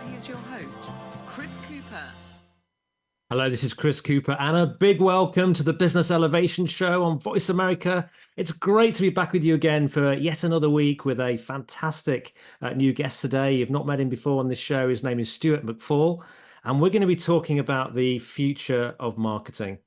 here's your host, Chris Cooper. Hello, this is Chris Cooper, and a big welcome to the Business Elevation Show on Voice America. It's great to be back with you again for yet another week with a fantastic new guest today. You've not met him before on this show. His name is Stuart McFaul, and we're going to be talking about the future of marketing.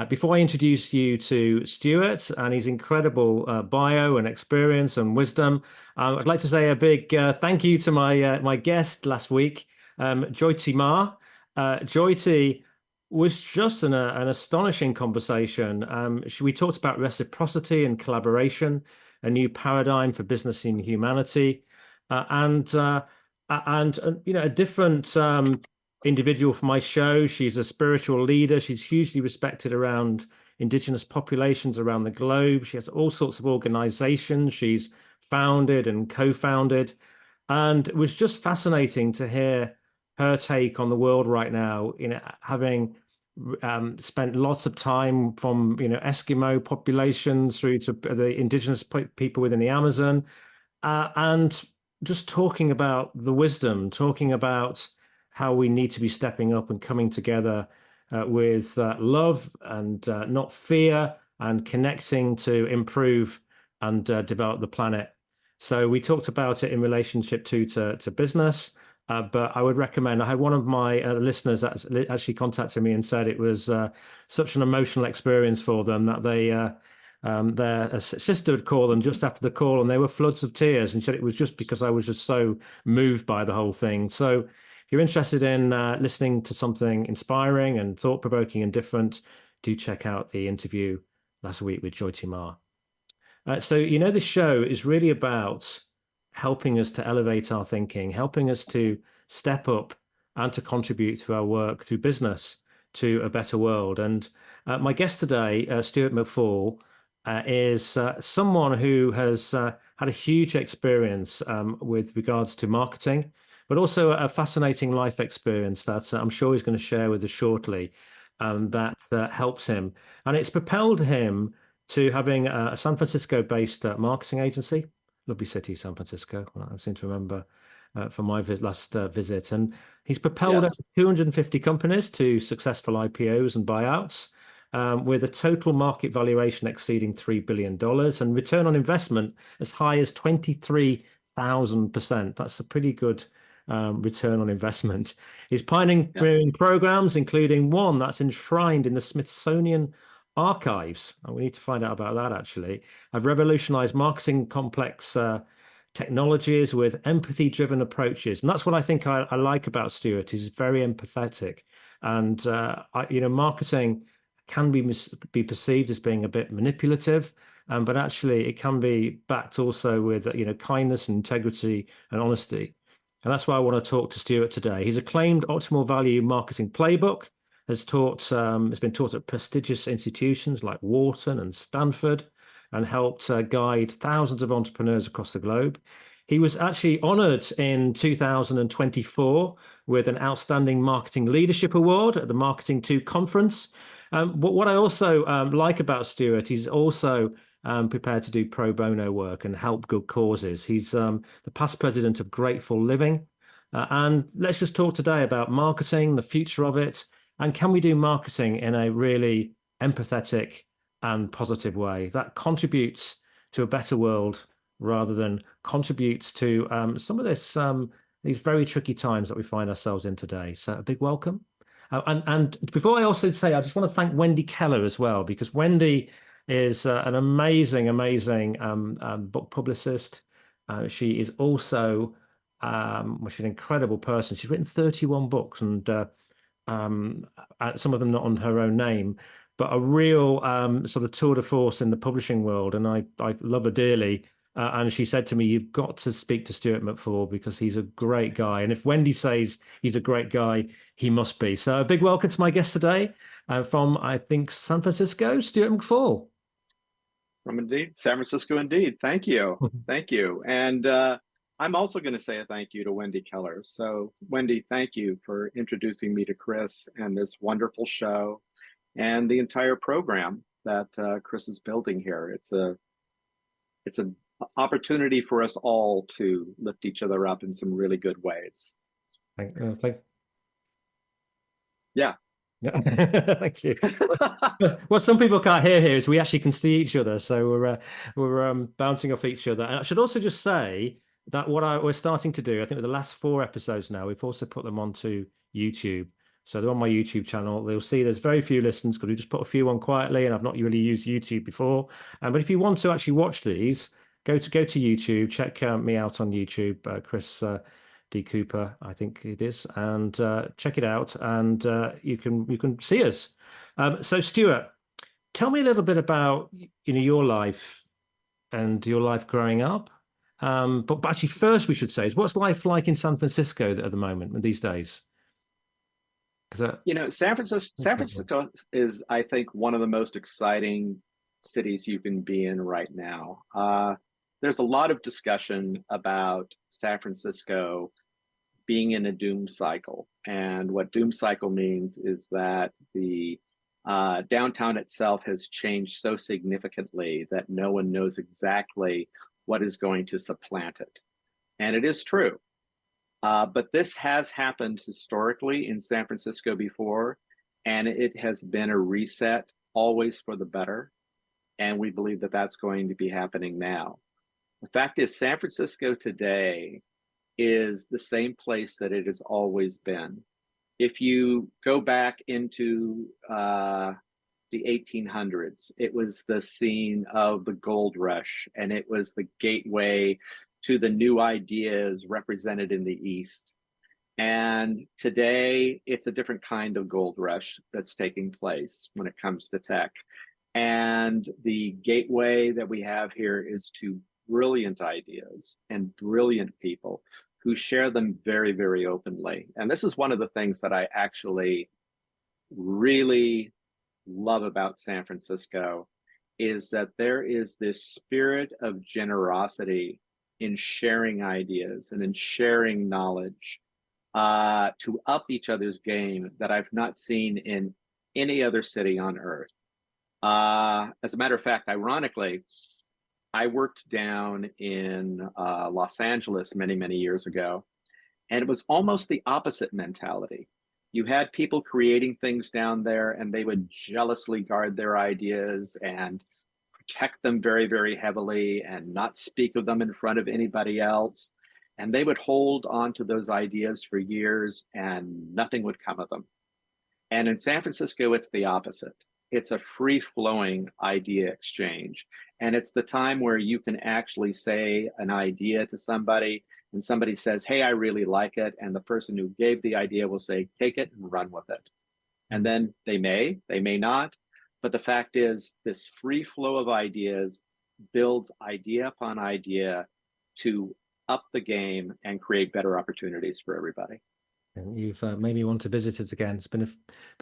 Before I introduce you to Stuart and his incredible bio and experience and wisdom, I'd like to say a big thank you to my guest last week, Jyoti Ma. Jyoti was just an astonishing conversation. We talked about reciprocity and collaboration, a new paradigm for business in humanity, and a different individual for my show. She's a spiritual leader. She's hugely respected around indigenous populations around the globe. She has all sorts of organizations she's founded and co-founded. And it was just fascinating to hear her take on the world right now, having spent lots of time from, Eskimo populations through to the indigenous people within the Amazon, and just talking about the wisdom, talking about how we need to be stepping up and coming together with love and not fear, and connecting to improve and develop the planet. So we talked about it in relationship to business, but I would recommend. I had one of my listeners that actually contacted me and said it was such an emotional experience for them that their sister would call them just after the call, and they were floods of tears, and said it was just because I was just so moved by the whole thing. So if you're interested in listening to something inspiring and thought-provoking and different, do check out the interview last week with Jyoti Ma. So this show is really about helping us to elevate our thinking, helping us to step up and to contribute to our work through business to a better world. And my guest today, Stuart McFaul, is someone who has had a huge experience with regards to marketing, but also a fascinating life experience that I'm sure he's going to share with us shortly, that helps him. And it's propelled him to having a San Francisco-based marketing agency. Lovely city, San Francisco. I seem to remember from my last visit. And he's propelled over 250 companies to successful IPOs and buyouts, with a total market valuation exceeding $3 billion and return on investment as high as 23,000%. That's a pretty good return on investment. He's pioneering programs, including one that's enshrined in the Smithsonian Archives. And we need to find out about that, actually. Have revolutionized marketing complex technologies with empathy-driven approaches. And that's what I think I like about Stuart. He's very empathetic. And, marketing can be perceived as being a bit manipulative, but actually it can be backed also with, kindness and integrity and honesty. And that's why I want to talk to Stuart today. He's acclaimed Optimal Value Marketing Playbook, has been taught at prestigious institutions like Wharton and Stanford, and helped guide thousands of entrepreneurs across the globe. He was actually honored in 2024 with an Outstanding Marketing Leadership Award at the Marketing 2 conference. But what I also like about Stuart, he's also prepared to do pro bono work and help good causes. He's the past president of Grateful Living. And let's just talk today about marketing, the future of it, and can we do marketing in a really empathetic and positive way that contributes to a better world rather than contributes to some of these very tricky times that we find ourselves in today. So a big welcome. And before I also say, I just want to thank Wendy Keller as well, because Wendy is an amazing book publicist. She is also she's an incredible person. She's written 31 books, and some of them not on her own name, but a real sort of tour de force in the publishing world. And I love her dearly. And she said to me, "You've got to speak to Stuart McFaul because he's a great guy. And if Wendy says he's a great guy, he must be." So a big welcome to my guest today from, I think, San Francisco, Stuart McFaul. From indeed, San Francisco, indeed. Thank you. Thank you. And I'm also going to say a thank you to Wendy Keller. So Wendy, thank you for introducing me to Chris and this wonderful show and the entire program that Chris is building here. It's an opportunity for us all to lift each other up in some really good ways. Thank Yeah. yeah. Thank you. What some people can't hear here is we actually can see each other, so we're bouncing off each other. And I should also just say that we're starting to do, I think with the last 4 episodes now, we've also put them onto YouTube. So they're on my YouTube channel. They'll see there's very few listens because we just put a few on quietly, and I've not really used YouTube before. But if you want to actually watch these, go to YouTube, check me out on YouTube, Chris D. Cooper, I think it is, and check it out, and you can see us. So Stuart, tell me a little bit about your life and your life growing up. But actually, first we should say is what's life like in San Francisco at the moment these days? Because San Francisco is, I think, one of the most exciting cities you can be in right now. There's a lot of discussion about San Francisco being in a doom cycle. And what doom cycle means is that the downtown itself has changed so significantly that no one knows exactly what is going to supplant it. And it is true. But this has happened historically in San Francisco before, and it has been a reset always for the better. And we believe that that's going to be happening now. The fact is, San Francisco today is the same place that it has always been. If you go back into the 1800s, it was the scene of the gold rush, and it was the gateway to the new ideas represented in the East. And today, it's a different kind of gold rush that's taking place when it comes to tech. And the gateway that we have here is to brilliant ideas and brilliant people who share them very, very openly. And this is one of the things that I actually really love about San Francisco, is that there is this spirit of generosity in sharing ideas and in sharing knowledge to up each other's game that I've not seen in any other city on earth. As a matter of fact, ironically, I worked down in Los Angeles many, many years ago, and it was almost the opposite mentality. You had people creating things down there, and they would jealously guard their ideas and protect them very, very heavily and not speak of them in front of anybody else. And they would hold on to those ideas for years, and nothing would come of them. And in San Francisco, it's the opposite. It's a free-flowing idea exchange. And it's the time where you can actually say an idea to somebody, and somebody says, hey, I really like it. And the person who gave the idea will say, take it and run with it. And then they may not. But the fact is, this free flow of ideas builds idea upon idea to up the game and create better opportunities for everybody. And you've made me want to visit it again. It's been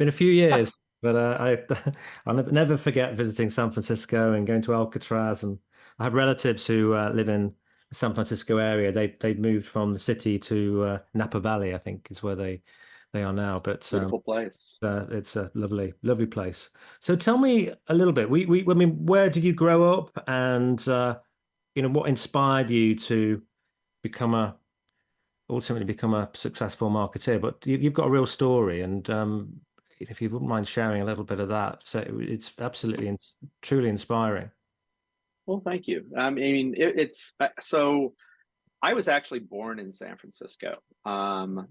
a few years, but I'll never forget visiting San Francisco and going to Alcatraz. And I have relatives who live in the San Francisco area. They moved from the city to Napa Valley, I think, is where they are now. But Beautiful place. it's a lovely, lovely place. So tell me a little bit. I mean, where did you grow up, and what inspired you to ultimately become a successful marketeer? But you've got a real story, and if you wouldn't mind sharing a little bit of that, so it's absolutely truly inspiring. Well, thank you. I mean, it's so. I was actually born in San Francisco. My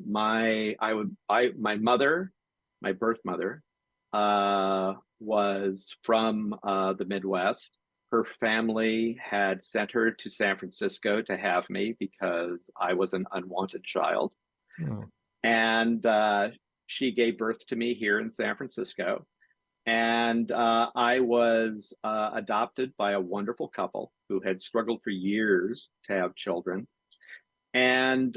mother, my birth mother, was from the Midwest. Her family had sent her to San Francisco to have me because I was an unwanted child. Oh. And she gave birth to me here in San Francisco. And I was adopted by a wonderful couple who had struggled for years to have children. And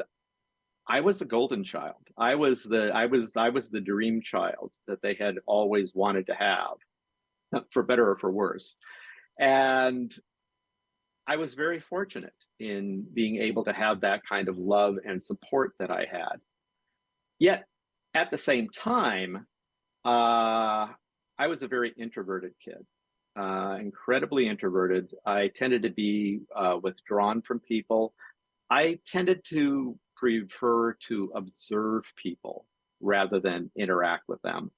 I was the golden child. I was the dream child that they had always wanted to have, for better or for worse. And I was very fortunate in being able to have that kind of love and support that I had. Yet, at the same time, I was a very introverted kid, incredibly introverted. I tended to be withdrawn from people. I tended to prefer to observe people rather than interact with them.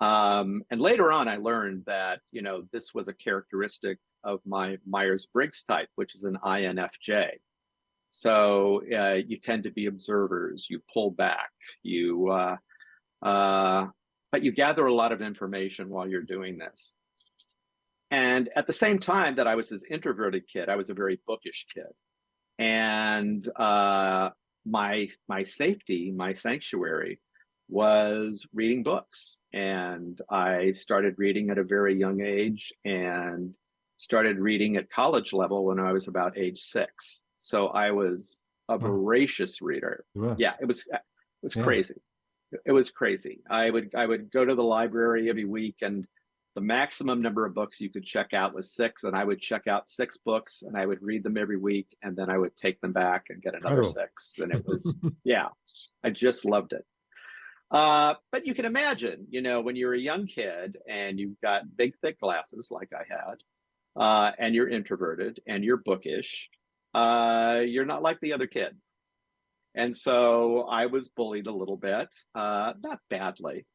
And later on, I learned that, this was a characteristic of my Myers-Briggs type, which is an INFJ. So you tend to be observers, you pull back, but you gather a lot of information while you're doing this. And at the same time that I was this introverted kid, I was a very bookish kid. And my safety, my sanctuary was reading books. And I started reading at a very young age and started reading at college level when I was about age 6. So I was a voracious reader. Wow. Yeah, it was crazy. It was crazy. I would go to the library every week, and the maximum number of books you could check out was 6, and I would check out 6 books, and I would read them every week, and then I would take them back and get another 6. And it was, yeah, I just loved it. But you can imagine, when you're a young kid and you've got big, thick glasses like I had, and you're introverted and you're bookish, you're not like the other kids. And so I was bullied a little bit, not badly,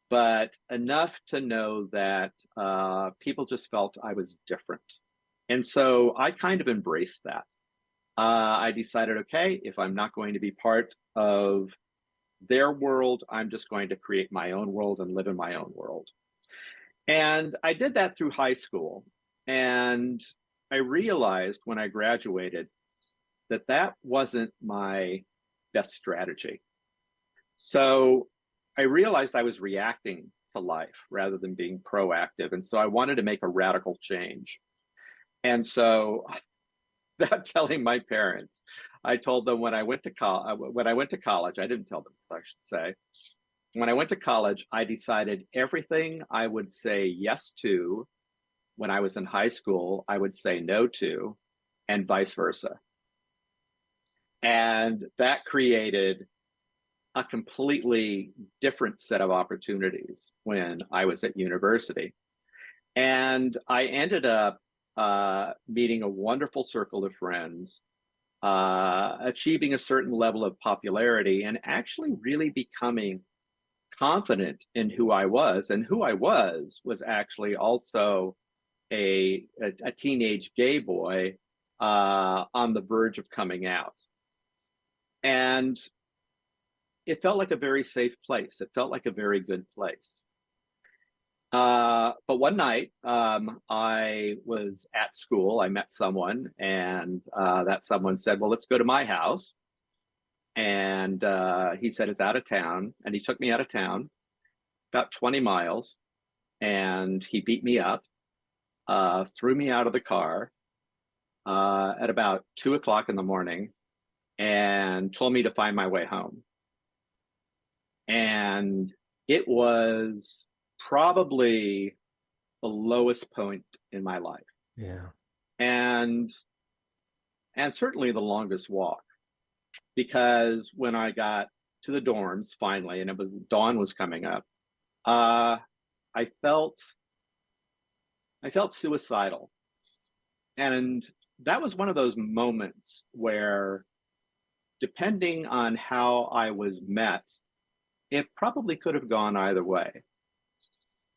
but enough to know that people just felt I was different. And so I kind of embraced that. I decided, okay, if I'm not going to be part of their world, I'm just going to create my own world and live in my own world. And I did that through high school. And I realized when I graduated that that wasn't my best strategy. So I realized I was reacting to life rather than being proactive. And so I wanted to make a radical change. And so without telling my parents, I told them when I went to college, I didn't tell them, I should say. When I went to college, I decided everything I would say yes to when I was in high school, I would say no to, and vice versa. And that created a completely different set of opportunities when I was at university. And I ended up meeting a wonderful circle of friends, achieving a certain level of popularity, and actually really becoming confident in who I was. And who I was actually also a teenage gay boy on the verge of coming out. And it felt like a very safe place. It felt like a very good place. But one night, I was at school. I met someone, and that someone said, well, let's go to my house. And he said, it's out of town. And he took me out of town, about 20 miles. And he beat me up, threw me out of the car at about 2 o'clock in the morning, and told me to find my way home. And it was probably the lowest point in my life. Yeah. And certainly the longest walk, because when I got to the dorms finally, and dawn was coming up, I felt suicidal. And that was one of those moments where, depending on how I was met, it probably could have gone either way.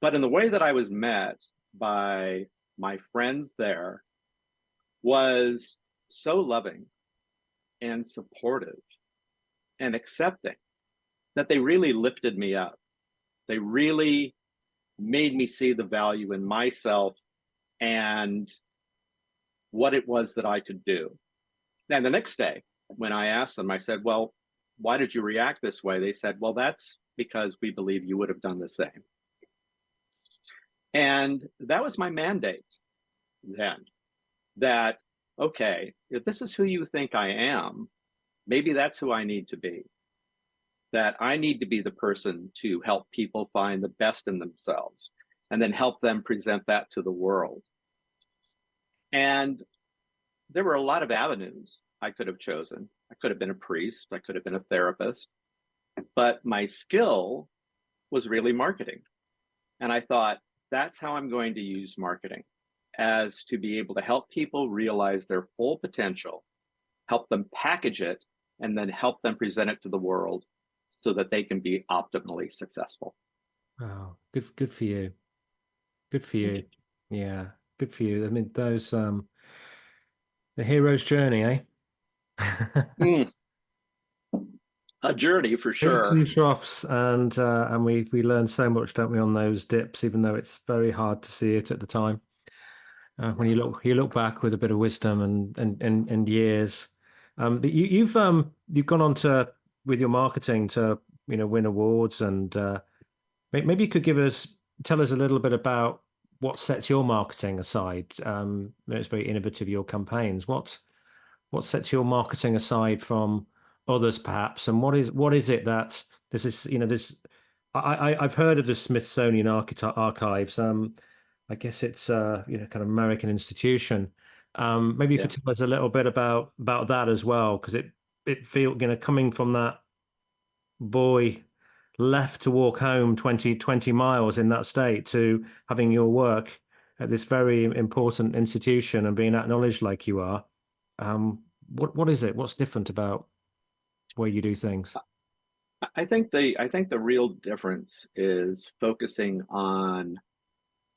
But in the way that I was met by my friends there was so loving and supportive and accepting that they really lifted me up. They really made me see the value in myself and what it was that I could do. And the next day, when I asked them, I said, well, why did you react this way? They said, well, that's because we believe you would have done the same. And that was my mandate then, that, okay, if this is who you think I am, maybe that's who I need to be. That I need to be the person to help people find the best in themselves and then help them present that to the world. And there were a lot of avenues I could have chosen. I could have been a priest, I could have been a therapist, but my skill was really marketing. And I thought, that's how I'm going to use marketing, as to be able to help people realize their full potential, help them package it and then help them present it to the world so that they can be optimally successful. Wow, good for you. Good for Thank you. Yeah, good for you. I mean, those the hero's journey, eh? Mm, a journey for Peaks sure. and troughs, and we learn so much, don't we, on those dips, even though it's very hard to see it at the time. When Yeah. you look back with a bit of wisdom and years. But you've gone on to with your marketing to win awards, and maybe you could tell us a little bit about what sets your marketing aside. It's very innovative, your campaigns. What sets your marketing aside from others, perhaps, and what is it that this is? This I've heard of the Smithsonian Archives. I guess it's kind of American institution. Maybe you could Yeah. tell us a little bit about that as well, because it feel coming from that boy left to walk home 20 miles in that state to having your work at this very important institution and being acknowledged like you are. What is it? What's different about where you do things? I think the real difference is focusing on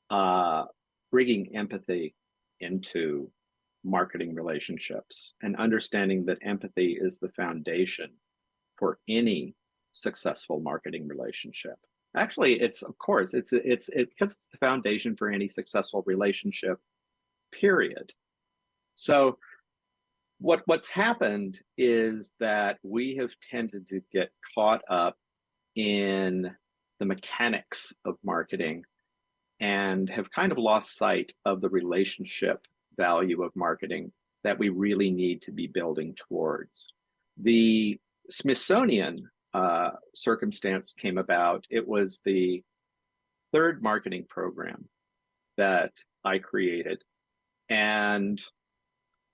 uh, bringing empathy into marketing relationships and understanding that empathy is the foundation for any successful marketing relationship. Actually, it's of course it's the foundation for any successful relationship, period. So what's happened is that we have tended to get caught up in the mechanics of marketing and have kind of lost sight of the relationship value of marketing that we really need to be building towards. The Smithsonian circumstance came about. It was the third marketing program that I created. And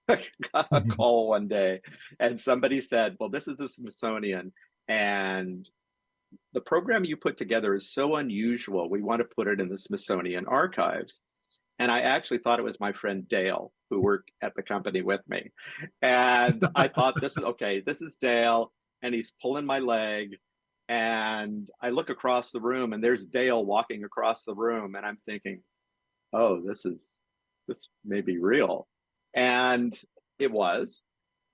I got a call one day, and somebody said, well, this is the Smithsonian, and the program you put together is so unusual. We want to put it in the Smithsonian Archives. And I actually thought it was my friend Dale, who worked at the company with me. And I thought, this is okay, this is Dale, and he's pulling my leg. And I look across the room, and there's Dale walking across the room. And I'm thinking, oh, this may be real. And it was.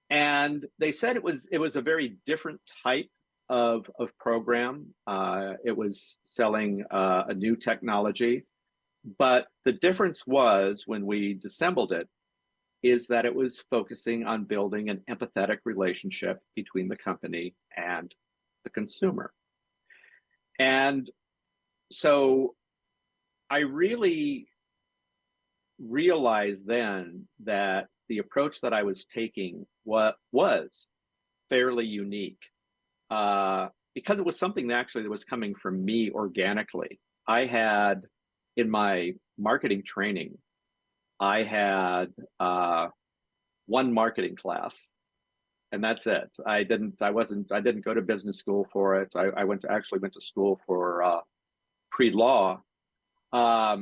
And they said it was a very different type of program. It was selling a new technology. But the difference was when we dissembled it, is that it was focusing on building an empathetic relationship between the company and the consumer. And so I really realized then that the approach that I was taking was fairly unique because it was something that actually was coming from me organically. I had in my marketing training, I had one marketing class, and that's it. I didn't go to business school for it. I went to school for pre-law, but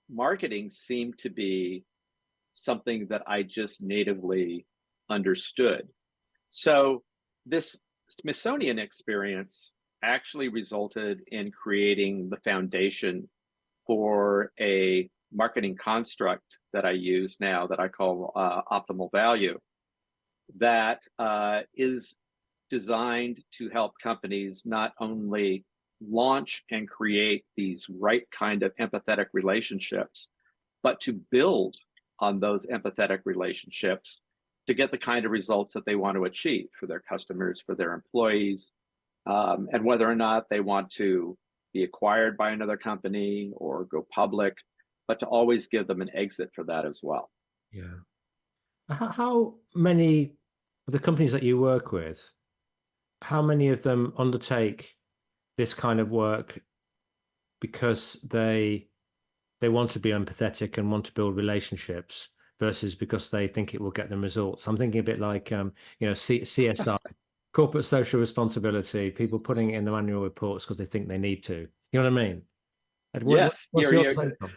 marketing seemed to be something that I just natively understood. So this Smithsonian experience actually resulted in creating the foundation for a marketing construct that I use now that I call optimal value, that is designed to help companies not only launch and create these right kind of empathetic relationships, but to build on those empathetic relationships to get the kind of results that they want to achieve for their customers, for their employees, and whether or not they want to be acquired by another company or go public, but to always give them an exit for that as well. Yeah. How many of the companies that you work with, how many of them undertake this kind of work because they want to be empathetic and want to build relationships versus because they think it will get them results? I'm thinking a bit like CSR, corporate social responsibility, people putting it in their annual reports because they think they need to. You know what I mean? Yes, What's your take on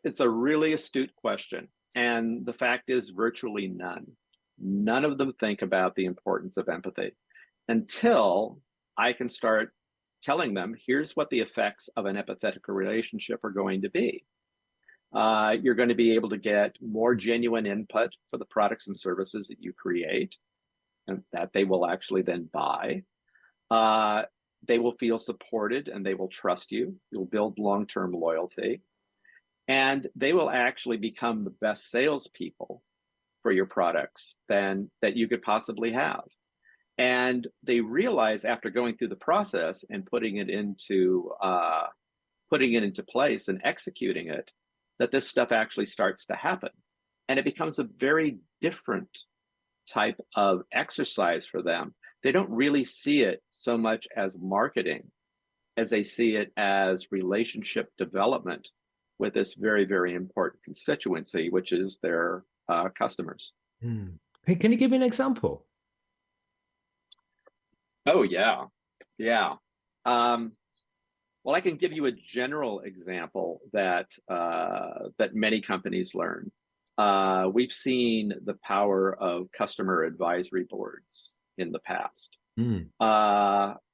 it's a really astute question. And the fact is virtually none. None of them think about the importance of empathy until I can start telling them, here's what the effects of an empathetic relationship are going to be. You're going to be able to get more genuine input for the products and services that you create, and that they will actually then buy. They will feel supported and they will trust you. You'll build long-term loyalty. And they will actually become the best salespeople for your products that you could possibly have. And they realize after going through the process and putting it into place and executing it, that this stuff actually starts to happen. And it becomes a very different type of exercise for them. They don't really see it so much as marketing as they see it as relationship development with this very, very important constituency, which is their customers. Hey, can you give me an example? Oh, yeah. Yeah. Well, I can give you a general example that many companies learn. We've seen the power of customer advisory boards in the past.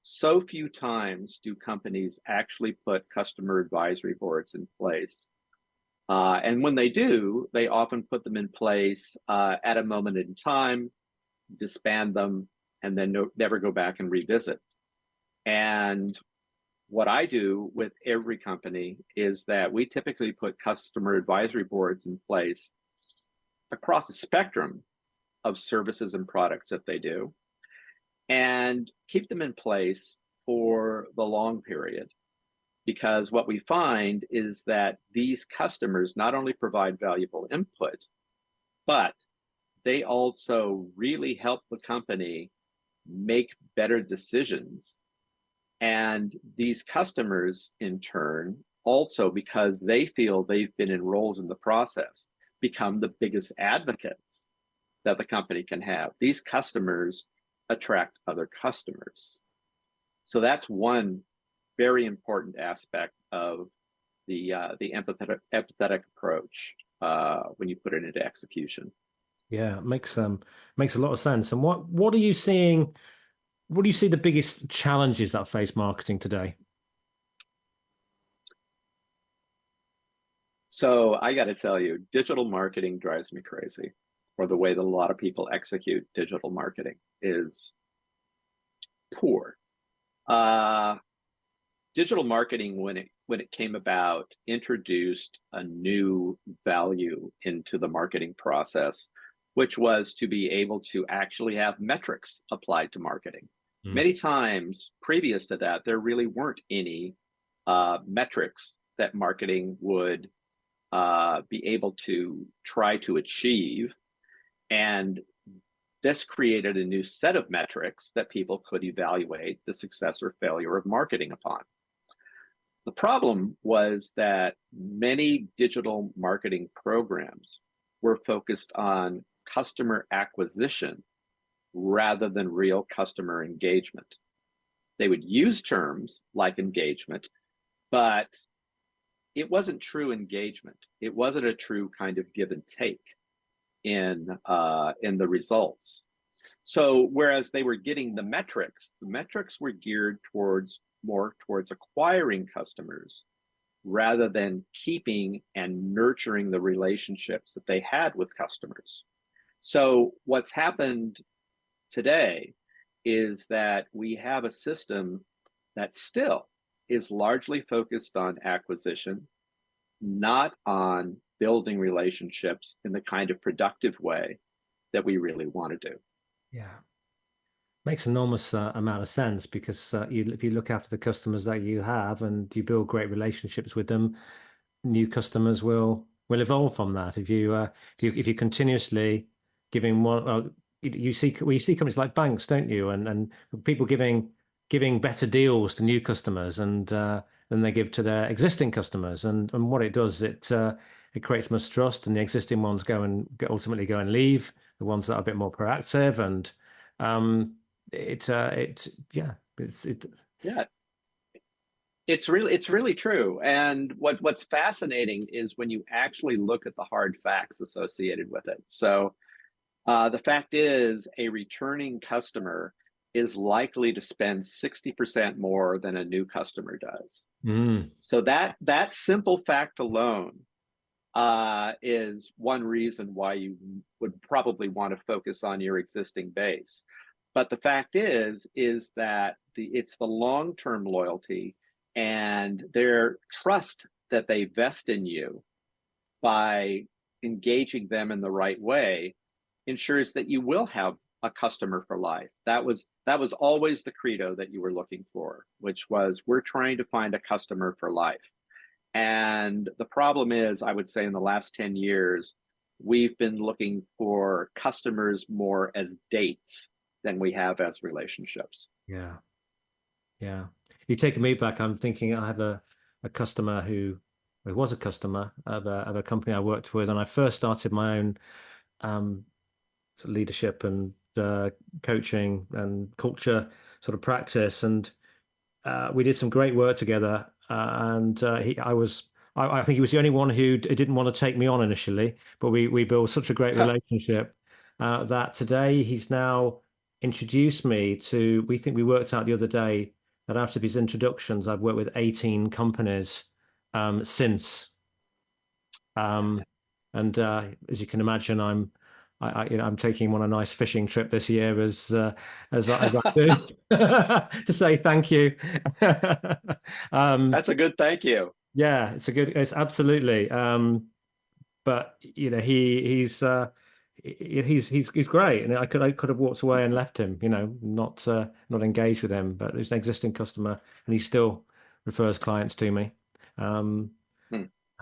So few times do companies actually put customer advisory boards in place. And when they do, they often put them in place at a moment in time, disband them, and then never go back and revisit. And what I do with every company is that we typically put customer advisory boards in place across the spectrum of services and products that they do, and keep them in place for the long period. Because what we find is that these customers not only provide valuable input, but they also really help the company make better decisions. And these customers, in turn, also, because they feel they've been enrolled in the process, become the biggest advocates that the company can have. These customers attract other customers. So that's one very important aspect of the empathetic approach when you put it into execution. Yeah, it makes a lot of sense. And what are you seeing? What do you see the biggest challenges that face marketing today? So I got to tell you, digital marketing drives me crazy, or the way that a lot of people execute digital marketing is poor. Digital marketing, when it came about, introduced a new value into the marketing process, which was to be able to actually have metrics applied to marketing. Many times previous to that, there really weren't any metrics that marketing would be able to try to achieve. And this created a new set of metrics that people could evaluate the success or failure of marketing upon. The problem was that many digital marketing programs were focused on customer acquisition rather than real customer engagement. They would use terms like engagement, but it wasn't true engagement. It wasn't a true kind of give and take in the results. So whereas they were getting the metrics were geared more towards acquiring customers rather than keeping and nurturing the relationships that they had with customers. So what's happened today is that we have a system that still is largely focused on acquisition, not on building relationships in the kind of productive way that we really want to do. Yeah, makes enormous amount of sense, because if you look after the customers that you have and you build great relationships with them, new customers will evolve from that. If you continuously giving one, you see companies like banks, don't you, and people giving better deals to new customers and than they give to their existing customers, and what it does, it creates mistrust, and the existing ones ultimately go and leave. The ones that are a bit more proactive, and it's really true. And what's fascinating is when you actually look at the hard facts associated with it. So The fact is, a returning customer is likely to spend 60% more than a new customer does. So that simple fact alone is one reason why you would probably want to focus on your existing base. But the fact is that it's the long-term loyalty and their trust that they vest in you by engaging them in the right way ensures that you will have a customer for life. That was always the credo that you were looking for, which was, we're trying to find a customer for life. And the problem is, I would say in the last 10 years, we've been looking for customers more as dates than we have as relationships. Yeah. Yeah. You're taking me back. I'm thinking I have a customer who was a customer of a company I worked with, and I first started my own leadership and coaching and culture sort of practice, and we did some great work together. And I think he was the only one who didn't want to take me on initially, but we built such a great relationship that today he's now introduced me to. We worked out the other day that out of his introductions, I've worked with 18 companies since. And as you can imagine, I'm taking him on a nice fishing trip this year as I do to say thank you. That's a good thank you. Yeah, it's absolutely. But he's great, and I could have walked away and left him, not engaged with him. But he's an existing customer, and he still refers clients to me.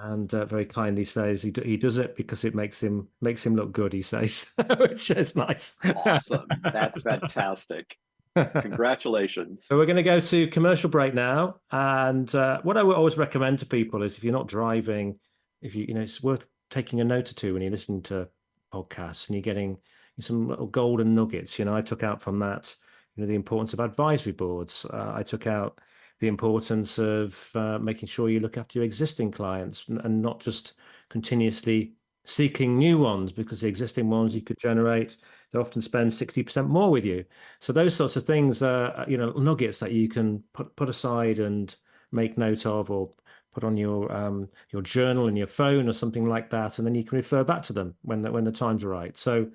And very kindly says he does it because it makes him look good, he says, which is nice. Awesome. That's fantastic. Congratulations. So we're going to go to commercial break now. And what I would always recommend to people is, if you're not driving, it's worth taking a note or two when you're listening to podcasts and you're getting some little golden nuggets. I took out from that, the importance of advisory boards. I took out the importance of making sure you look after your existing clients and not just continuously seeking new ones, because the existing ones you could generate, they often spend 60% more with you. So those sorts of things are, nuggets that you can put aside and make note of, or put on your journal in your phone or something like that, and then you can refer back to them when the time's right. So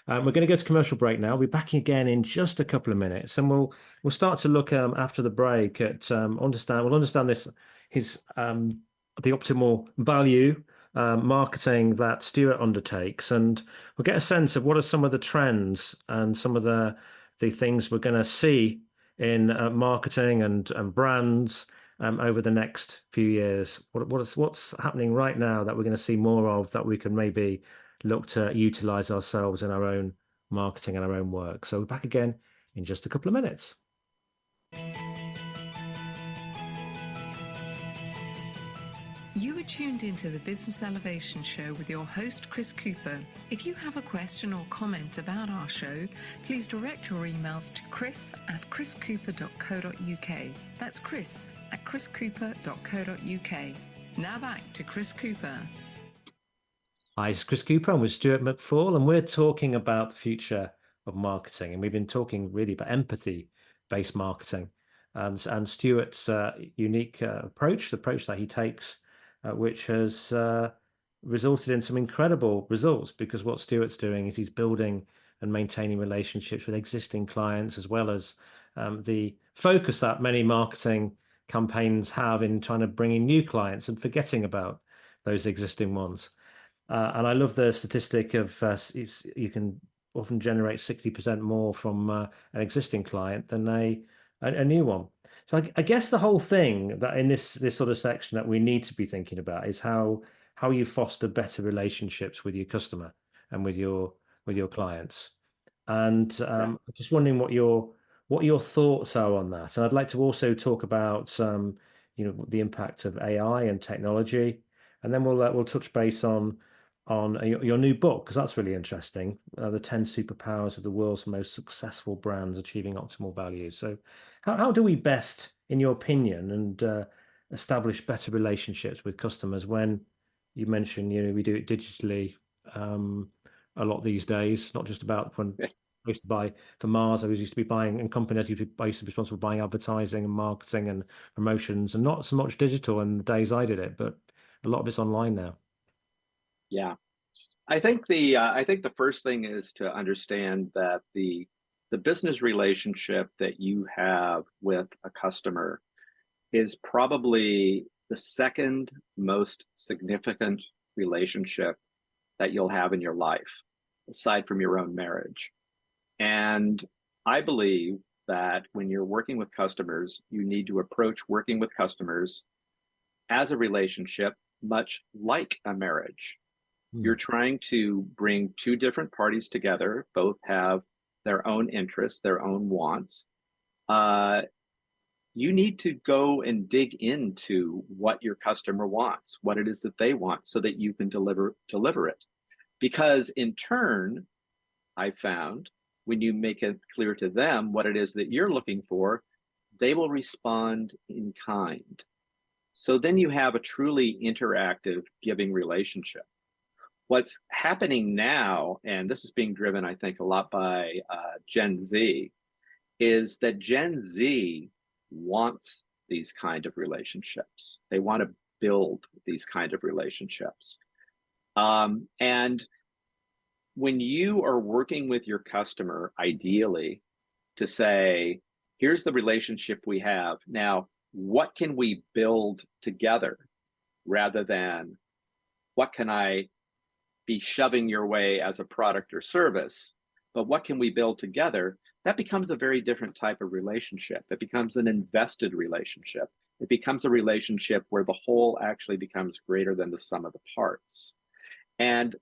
we're going to go to commercial break now. We'll be back again in just a couple of minutes, and we'll start to look after the break at understand the optimal value marketing that Stuart undertakes, and we'll get a sense of what are some of the trends and some of the things we're going to see in marketing and brands over the next few years. What's happening right now that we're going to see more of, that we can maybe look to utilize ourselves in our own marketing and our own work. So we're back again in just a couple of minutes. You are tuned into the Business Elevation Show with your host, Chris Cooper. If you have a question or comment about our show, please direct your emails to chris@chriscooper.co.uk. That's chris@chriscooper.co.uk. Now back to Chris Cooper. Hi, it's Chris Cooper. I'm with Stuart McFaul, and we're talking about the future of marketing. And we've been talking really about empathy-based marketing and Stuart's unique approach, the approach that he takes, which has resulted in some incredible results, because what Stuart's doing is he's building and maintaining relationships with existing clients, as well as the focus that many marketing campaigns have in trying to bring in new clients and forgetting about those existing ones. And I love the statistic of you can often generate 60% more from an existing client than a new one. So I guess the whole thing that in this sort of section that we need to be thinking about is how you foster better relationships with your customer and with your clients. And I'm just wondering what your thoughts are on that. And I'd like to also talk about the impact of AI and technology, and then we'll touch base on your new book, because that's really interesting, the 10 superpowers of the world's most successful brands achieving optimal value. So how do we best, in your opinion, and establish better relationships with customers when you mentioned we do it digitally, a lot these days, not just about when I used to buy for Mars. I used to be buying in companies. I used to be responsible for buying advertising and marketing and promotions, and not so much digital in the days I did it, but a lot of it's online now. Yeah. I think the first thing is to understand that the business relationship that you have with a customer is probably the second most significant relationship that you'll have in your life, aside from your own marriage. And I believe that when you're working with customers, you need to approach working with customers as a relationship, much like a marriage. You're trying to bring two different parties together, both have their own interests, their own wants. You need to go and dig into what your customer wants, what it is that they want, so that you can deliver it. Because in turn, I found when you make it clear to them what it is that you're looking for, they will respond in kind. So then you have a truly interactive giving relationship. What's happening now, and this is being driven, I think, a lot by Gen Z, is that Gen Z wants these kind of relationships. They want to build these kind of relationships. And when you are working with your customer, ideally, to say, here's the relationship we have. Now, what can we build together, rather than what can I be shoving your way as a product or service, but what can we build together? That becomes a very different type of relationship. It becomes an invested relationship. It becomes a relationship where the whole actually becomes greater than the sum of the parts. And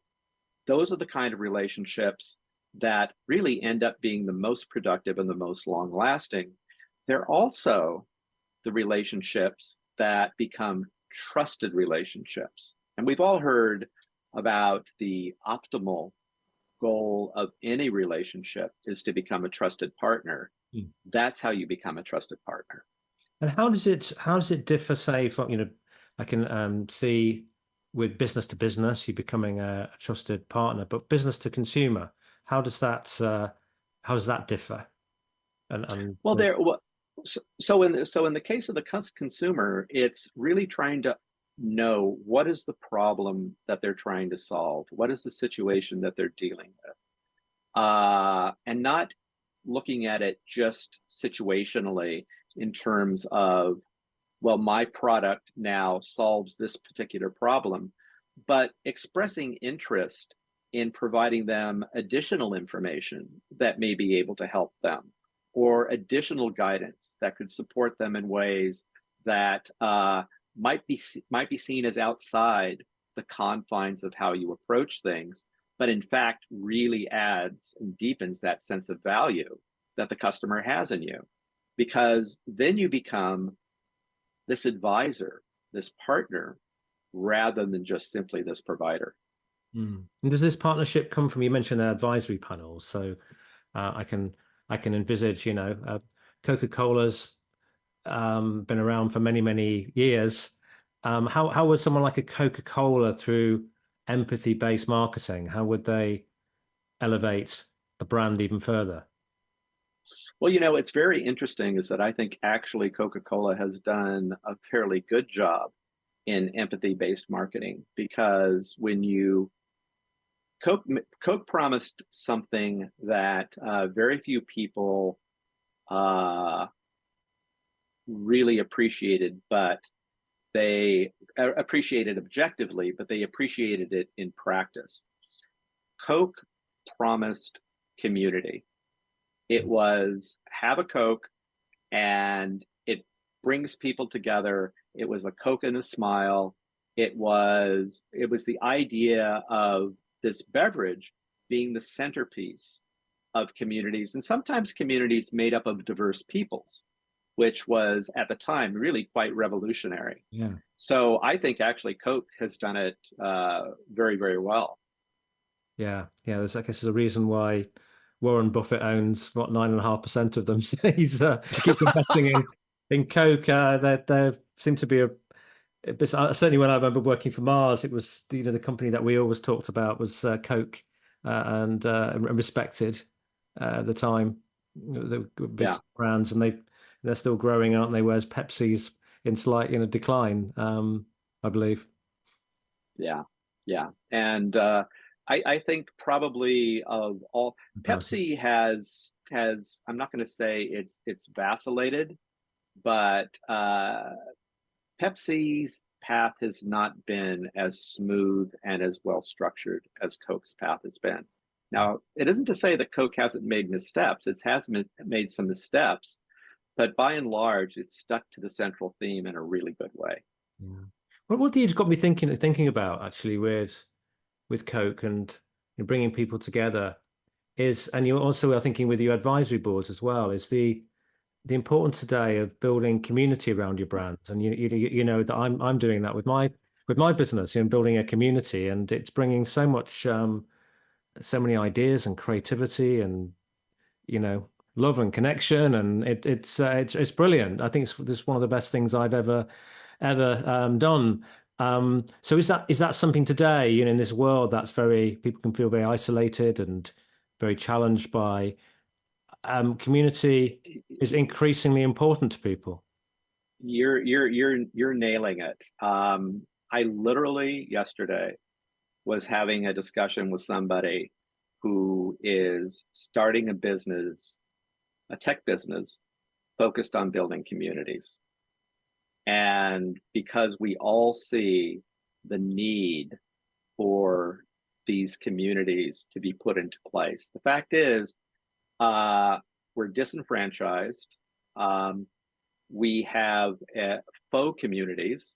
those are the kind of relationships that really end up being the most productive and the most long lasting. They're also the relationships that become trusted relationships. And we've all heard about the optimal goal of any relationship is to become a trusted partner. That's how you become a trusted partner. And how does it differ, say, from, I can see with business to business, you're becoming a trusted partner, but business to consumer, how does that differ? So in the case of the consumer, it's really trying to know what is the problem that they're trying to solve, what is the situation that they're dealing with, and not looking at it just situationally in terms of, well, my product now solves this particular problem, but expressing interest in providing them additional information that may be able to help them, or additional guidance that could support them in ways that might be seen as outside the confines of how you approach things, but in fact really adds and deepens that sense of value that the customer has in you. Because then you become this advisor, this partner, rather than just simply this provider. And does this partnership come from, you mentioned the advisory panels, so I can envisage, Coca-Cola's been around for many, many years. How would someone like a Coca-Cola, through empathy-based marketing, how would they elevate the brand even further? Well, it's very interesting is that I think actually Coca-Cola has done a fairly good job in empathy-based marketing, because when Coke promised something that very few people really appreciated, but they appreciated objectively, but they appreciated it in practice. Coke promised community. It was, have a Coke and it brings people together. It was a Coke and a smile. It was the idea of this beverage being the centerpiece of communities, and sometimes communities made up of diverse peoples, which was at the time really quite revolutionary. Yeah. So I think actually Coke has done it very, very well. Yeah. I guess there's a reason why Warren Buffett owns 9.5% of them. He's keeps investing in Coke. There seem to be certainly when I remember working for Mars, it was the company that we always talked about was Coke. and respected at the time. The big Yeah. brands, and they're still growing, aren't they? Whereas Pepsi's in slight decline, I believe. Yeah. Yeah. And I think probably of all, Pepsi has I'm not going to say it's vacillated, but Pepsi's path has not been as smooth and as well structured as Coke's path has been. Now, it isn't to say that Coke hasn't made missteps. It has made some missteps, but by and large, it's stuck to the central theme in a really good way. Yeah. Well, what you've got me thinking about actually with Coke and bringing people together is, and you also are thinking with your advisory boards as well, is the importance today of building community around your brand. And you know that I'm doing that with my business, building a community, and it's bringing so much so many ideas and creativity and love and connection, and it's brilliant. I think it's one of the best things I've ever done. So is that something today, in this world that's people can feel very isolated and very challenged by community is increasingly important to people? You're nailing it. I literally yesterday was having a discussion with somebody who is starting a business, a tech business, focused on building communities. And because we all see the need for these communities to be put into place, the fact is, we're disenfranchised. We have faux communities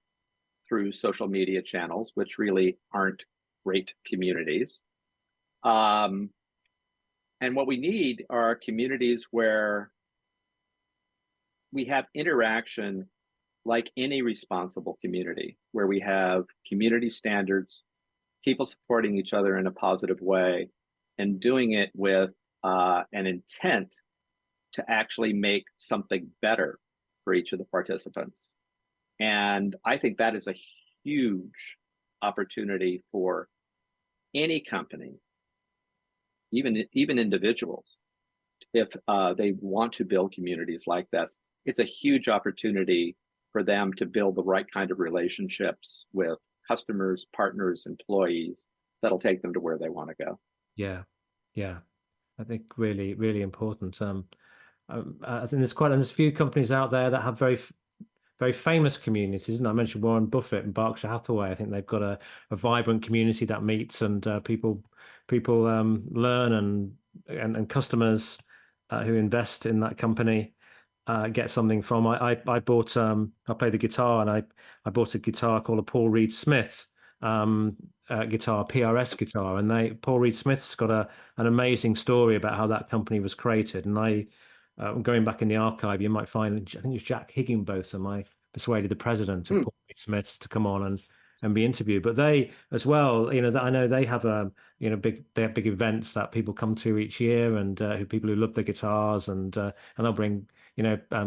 through social media channels, which really aren't great communities. And what we need are communities where we have interaction like any responsible community, where we have community standards, people supporting each other in a positive way, and doing it with an intent to actually make something better for each of the participants. And I think that is a huge opportunity for any company, even individuals, if they want to build communities like this. It's a huge opportunity for them to build the right kind of relationships with customers, partners, employees that'll take them to where they want to go. Yeah, yeah, I think really, really important. I think there's a few companies out there that have very famous communities, and I mentioned Warren Buffett and Berkshire Hathaway. I think they've got a vibrant community that meets, and people learn, and customers who invest in that company get something from. I bought I play the guitar, and I bought a guitar called a Paul Reed Smith guitar, PRS guitar, and Paul Reed Smith's got an amazing story about how that company was created. And going back in the archive, you might find, I think it's Jack Higginbotham, I persuaded the president of Paul Reed Smith's to come on and be interviewed. But they as well, I know they have they have big events that people come to each year, and people who love the guitars, and they'll bring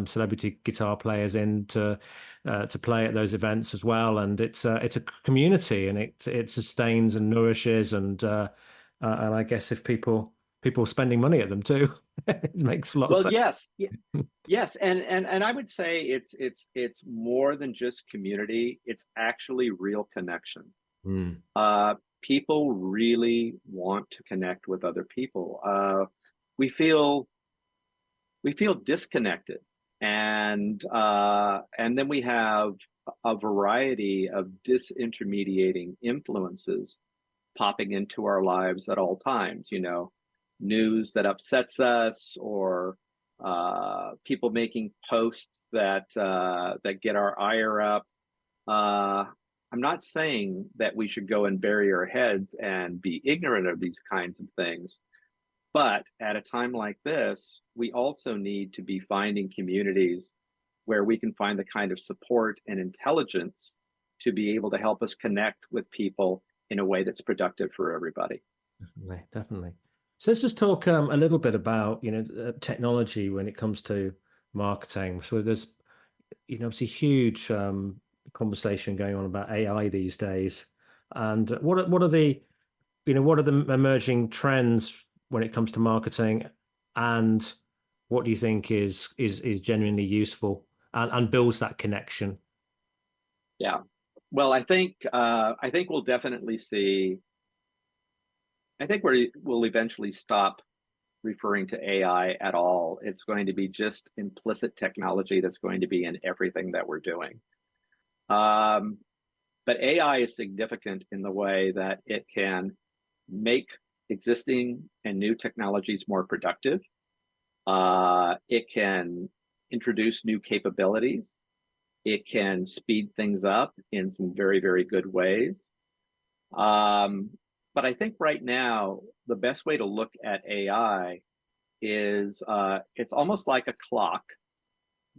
celebrity guitar players in to play at those events as well. And it's a community, and it sustains and nourishes, and I guess if people spending money at them too, it makes a lot of sense. Yes, and I would say it's more than just community. It's actually real connection. People really want to connect with other people. We feel disconnected, and then we have a variety of disintermediating influences popping into our lives at all times. News that upsets us, or people making posts that get our ire up. I'm not saying that we should go and bury our heads and be ignorant of these kinds of things, but at a time like this, we also need to be finding communities where we can find the kind of support and intelligence to be able to help us connect with people in a way that's productive for everybody. Definitely. So let's just talk a little bit about technology when it comes to marketing. So there's obviously huge conversation going on about AI these days, and what are the what are the emerging trends when it comes to marketing, and what do you think is genuinely useful and builds that connection? Yeah. Well, I think we'll definitely see. I think we'll eventually stop referring to AI at all. It's going to be just implicit technology that's going to be in everything that we're doing. But AI is significant in the way that it can make existing and new technologies more productive. It can introduce new capabilities. It can speed things up in some very, very good ways. But I think right now, the best way to look at AI is it's almost like a clock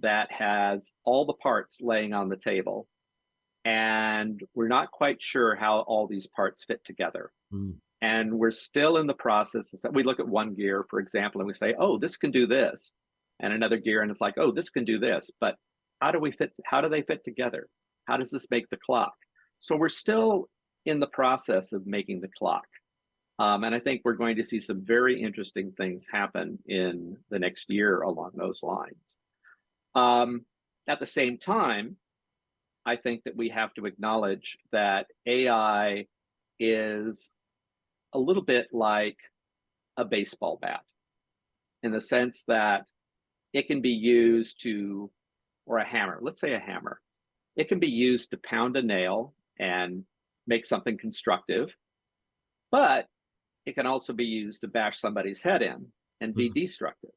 that has all the parts laying on the table. And we're not quite sure how all these parts fit together. And we're still in the process. We look at one gear, for example, and we say, oh, this can do this. And another gear, and it's like, oh, this can do this. But how do they fit together? How does this make the clock? So we're still in the process of making the clock. And I think we're going to see some very interesting things happen in the next year along those lines. At the same time, I think that we have to acknowledge that AI is a little bit like a baseball bat, in the sense that it can be used to, or a hammer, let's say a hammer. It can be used to pound a nail and make something constructive, but it can also be used to bash somebody's head in and be destructive.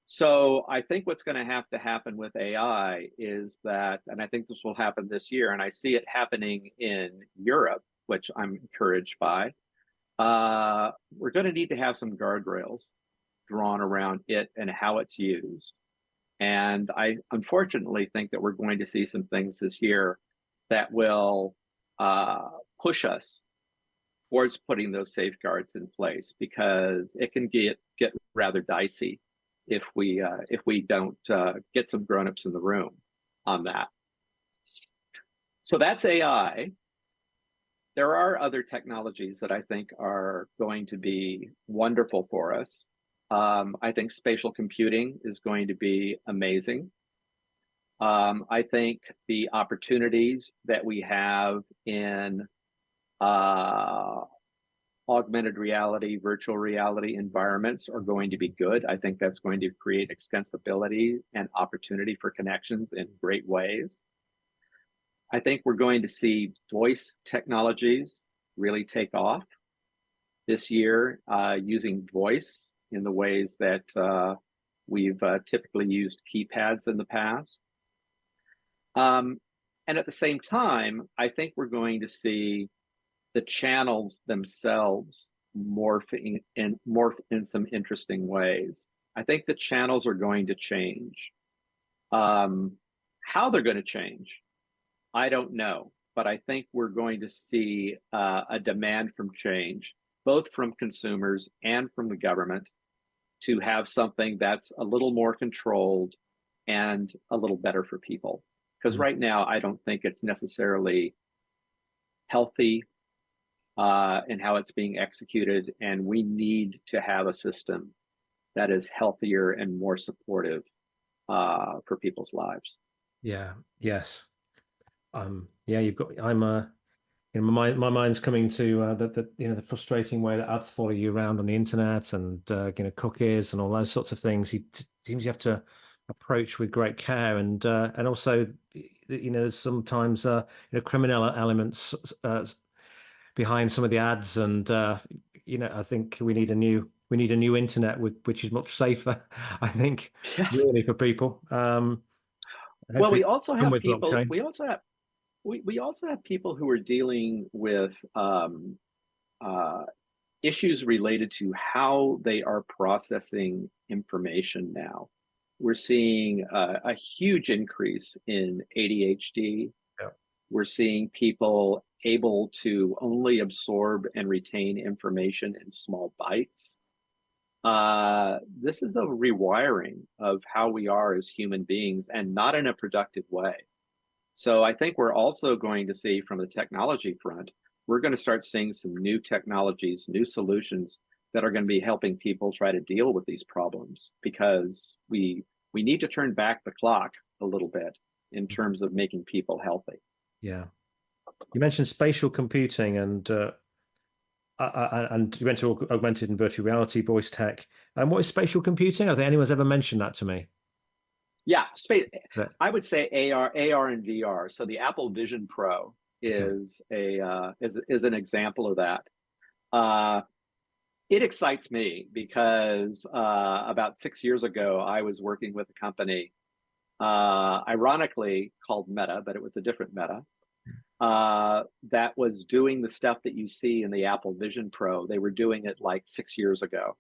So I think what's going to happen with AI is that, and I think this will happen this year, and I see it happening in Europe, which I'm encouraged by, we're going to need to have some guardrails drawn around it and how it's used. And I unfortunately think that we're going to see some things this year that will push us towards putting those safeguards in place, because it can get rather dicey if we don't get some grown-ups in the room on that. So that's AI. There are other technologies that I think are going to be wonderful for us. I think spatial computing is going to be amazing. I think the opportunities that we have in augmented reality, virtual reality environments are going to be good. I think that's going to create extensibility and opportunity for connections in great ways. I think we're going to see voice technologies really take off this year, using voice in the ways that we've typically used keypads in the past. And at the same time, I think we're going to see the channels themselves morph in some interesting ways. I think the channels are going to change. How they're going to change, I don't know, but I think we're going to see a demand from change, both from consumers and from the government, to have something that's a little more controlled and a little better for people. Because right now, I don't think it's necessarily healthy in how it's being executed, and we need to have a system that is healthier and more supportive for people's lives. Yeah. Yes. Yeah. My mind's coming to the frustrating way that ads follow you around on the internet, and cookies and all those sorts of things. It seems you have to approach with great care, and also there's sometimes criminal elements behind some of the ads, and I think we need a new internet which is much safer, I think. Yes. Really, for people. Well, we also have people. We also have people who are dealing with issues related to how they are processing information now. We're seeing a huge increase in ADHD. Yeah. We're seeing people able to only absorb and retain information in small bites. This is a rewiring of how we are as human beings, and not in a productive way. So I think we're also going to see, from the technology front, we're going to start seeing some new technologies, new solutions that are going to be helping people try to deal with these problems, because we need to turn back the clock a little bit in terms of making people healthy. Yeah. You mentioned spatial computing and you went to augmented and virtual reality, voice tech. And what is spatial computing? I don't think anyone's ever mentioned that to me. Yeah, I would say AR and VR. So the Apple Vision Pro is an example of that. It excites me because about 6 years ago, I was working with a company, ironically called Meta, but it was a different Meta, that was doing the stuff that you see in the Apple Vision Pro. They were doing it like 6 years ago,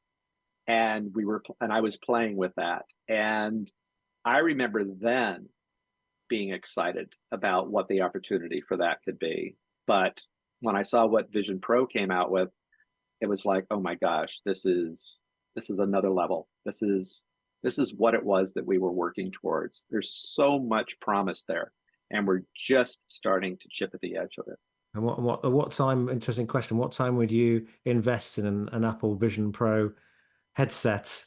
and I was playing with that, and I remember then being excited about what the opportunity for that could be. But when I saw what Vision Pro came out with, it was like, oh my gosh, this is another level. This is what it was that we were working towards. There's so much promise there, and we're just starting to chip at the edge of it. And what time, interesting question, what time would you invest in an Apple Vision Pro headset?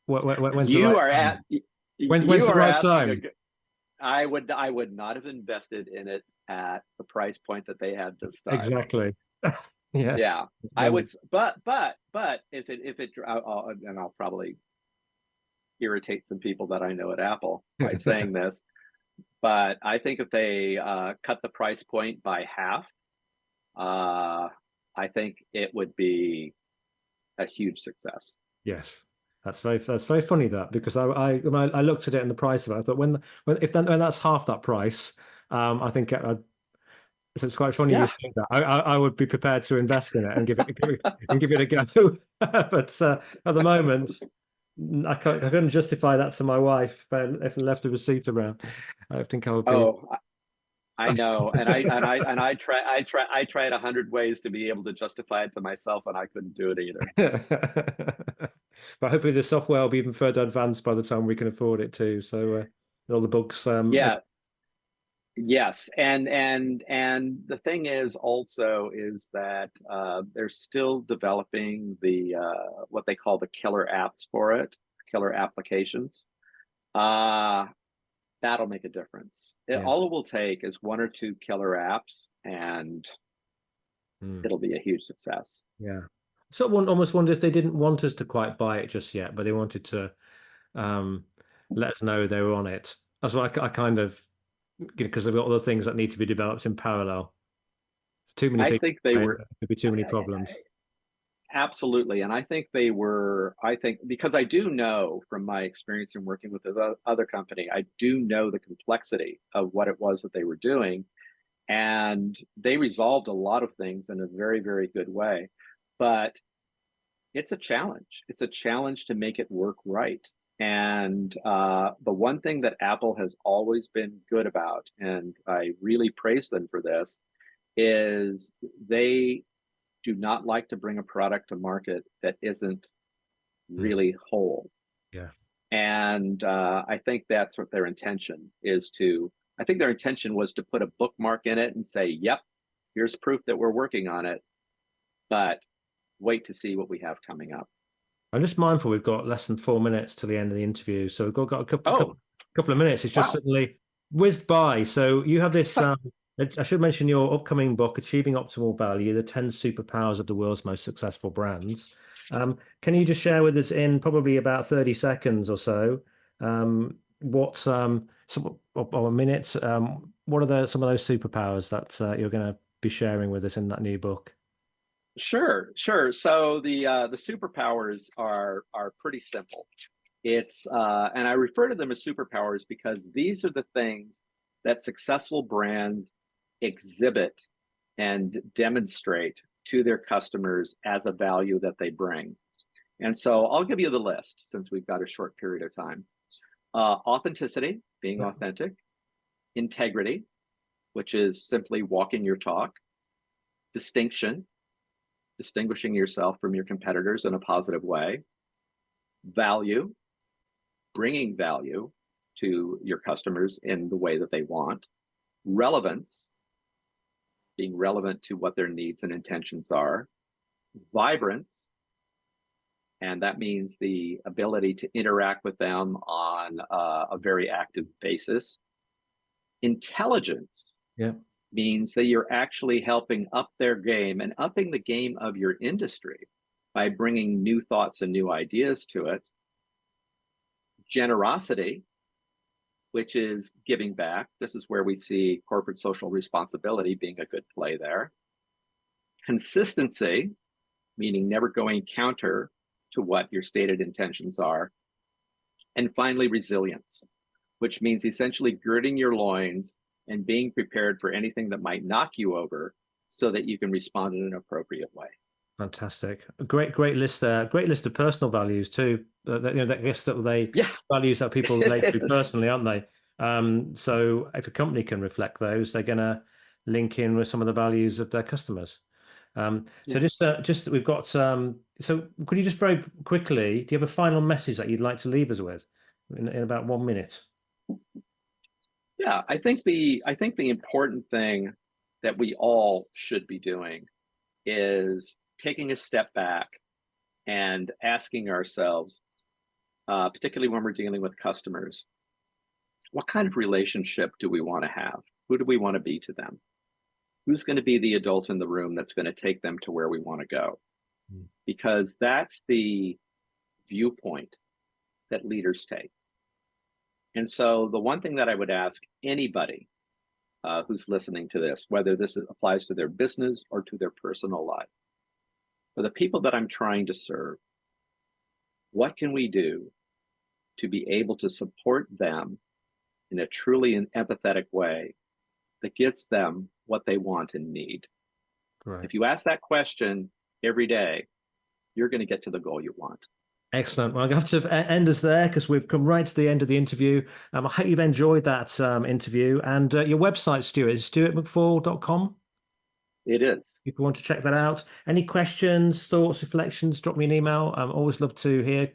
When's the right time? I would not have invested in it at the price point that they had this time. Exactly. Yeah. I would, but if it, and I'll probably irritate some people that I know at Apple by saying this, but I think if they cut the price point by half, I think it would be a huge success. Yes. That's very funny, that, because when I looked at it and the price of it, I thought when that's half that price, I think so it's quite funny you saying that. I would be prepared to invest in it and give it a go. But at the moment, I couldn't justify that to my wife if I left a receipt around. I think I would be. Oh, I know, and I tried 100 ways to be able to justify it to myself, and I couldn't do it either. But hopefully the software will be even further advanced by the time we can afford it too. So all the bugs. Yes, and the thing is also is that they're still developing the what they call the killer apps for it, killer applications. That'll make a difference. All it will take is 1 or 2 killer apps, and it'll be a huge success. Yeah. So I almost wonder if they didn't want us to quite buy it just yet, but they wanted to let us know they were on it. That's why I kind of, because they've got other things that need to be developed in parallel. It's too many things. I think they were. There'd be too many problems. Absolutely. And I think because I do know from my experience in working with the other company, I do know the complexity of what it was that they were doing. And they resolved a lot of things in a very, very good way. But it's a challenge. It's a challenge to make it work right. And the one thing that Apple has always been good about, and I really praise them for this, is they do not like to bring a product to market that isn't really whole. Yeah. And I think that's what their intention is to. I think their intention was to put a bookmark in it and say, yep, here's proof that we're working on it. But wait to see what we have coming up. I'm just mindful we've got less than 4 minutes to the end of the interview. So we've got a couple of minutes. It's just suddenly whizzed by. So you have this, I should mention your upcoming book, Achieving Optimal Value, the 10 Superpowers of the World's Most Successful Brands. Can you just share with us in probably about 30 seconds or so, what a minute, what are some of those superpowers that you're going to be sharing with us in that new book? Sure. So the superpowers are pretty simple. It's and I refer to them as superpowers because these are the things that successful brands exhibit and demonstrate to their customers as a value that they bring. And so I'll give you the list since we've got a short period of time. Authenticity, being authentic. Integrity, which is simply walking your talk. Distinction, distinguishing yourself from your competitors in a positive way. Value, bringing value to your customers in the way that they want. Relevance, being relevant to what their needs and intentions are. Vibrance, and that means the ability to interact with them on a very active basis. Intelligence means that you're actually helping up their game and upping the game of your industry by bringing new thoughts and new ideas to it. Generosity, which is giving back. This is where we see corporate social responsibility being a good play there. Consistency, meaning never going counter to what your stated intentions are. And finally, resilience, which means essentially girding your loins and being prepared for anything that might knock you over so that you can respond in an appropriate way. Fantastic. A great list there. Great list of personal values too. I guess that they values that people relate to personally, aren't they? So if a company can reflect those, they're going to link in with some of the values of their customers. So just we've got so could you just very quickly, do you have a final message that you'd like to leave us with in about 1 minute? Yeah, I think the important thing that we all should be doing is taking a step back and asking ourselves, particularly when we're dealing with customers, what kind of relationship do we want to have? Who do we want to be to them? Who's going to be the adult in the room that's going to take them to where we want to go? Because that's the viewpoint that leaders take. And so the one thing that I would ask anybody who's listening to this, whether this applies to their business or to their personal life, for the people that I'm trying to serve, what can we do to be able to support them in a truly empathetic way that gets them what they want and need? Right. If you ask that question every day, you're going to get to the goal you want. Excellent. Well, I'm going to have to end us there because we've come right to the end of the interview. I hope you've enjoyed that interview. And your website, Stuart, is stuartmcfaul.com. It is. If you want to check that out. Any questions, thoughts, reflections, drop me an email. Always love to hear.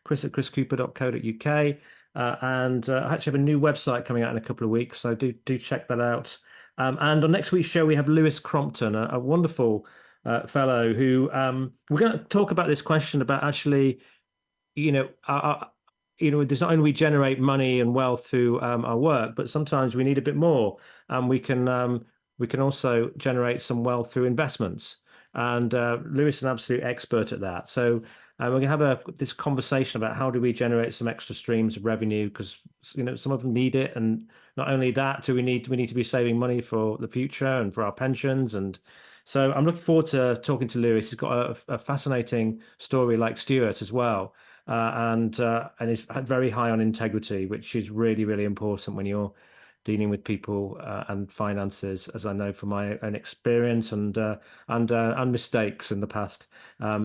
chris@chriscooper.co.uk. And I actually have a new website coming out in a couple of weeks, so do check that out. And on next week's show, we have Lewis Crompton, a wonderful fellow who we're going to talk about this question about actually, there's not only we generate money and wealth through our work, but sometimes we need a bit more, and we can also generate some wealth through investments. And Lewis is an absolute expert at that. So we're going to have this conversation about how do we generate some extra streams of revenue, because some of them need it, and not only that, we need to be saving money for the future and for our pensions. And so I'm looking forward to talking to Lewis. He's got a fascinating story like Stuart as well, and is very high on integrity, which is really, really important when you're dealing with people and finances, as I know from my own experience and mistakes in the past.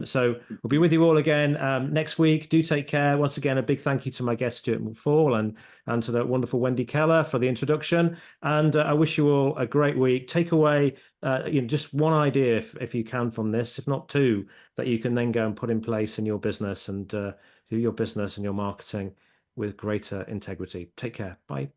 So we'll be with you all again next week. Do take care. Once again, a big thank you to my guest, Stuart McFaul, and to the wonderful Wendy Keller for the introduction. And I wish you all a great week. Take away just one idea, if you can, from this, if not two, that you can then go and put in place in your business and do your business and your marketing with greater integrity. Take care. Bye.